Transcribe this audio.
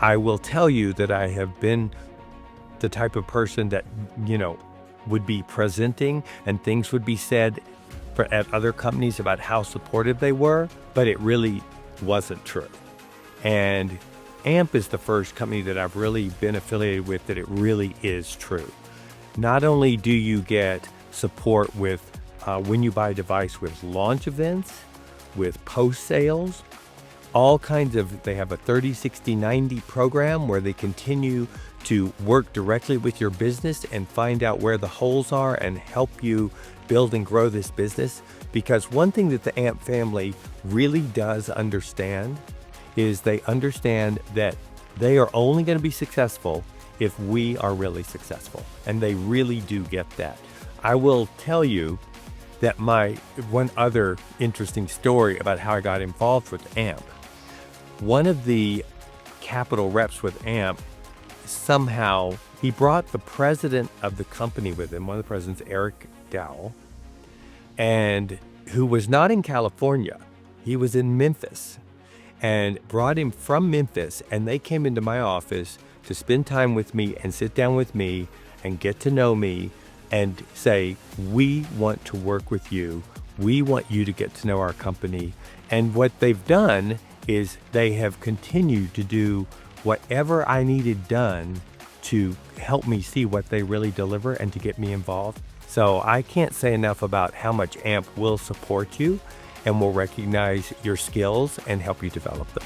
I will tell you that I have been the type of person that, would be presenting and things would be said at other companies about how supportive they were, but it really wasn't true. And AMP is the first company that I've really been affiliated with that it really is true. Not only do you get support with when you buy a device with launch events, with post sales, all kinds of, they have a 30, 60, 90 program where they continue to work directly with your business and find out where the holes are and help you build and grow this business. Because one thing that the AMP family really does understand is they understand that they are only going to be successful if we are really successful. And they really do get that. I will tell you that my one other interesting story about how I got involved with AMP. One of the capital reps with AMP, somehow he brought the president of the company with him, one of the presidents, Eric Dowell, and who was not in California. He was in Memphis, and brought him from Memphis, and they came into my office to spend time with me and sit down with me and get to know me and say, we want to work with you. We want you to get to know our company. And what they've done is they have continued to do whatever I needed done to help me see what they really deliver and to get me involved. So I can't say enough about how much AMP will support you and will recognize your skills and help you develop them.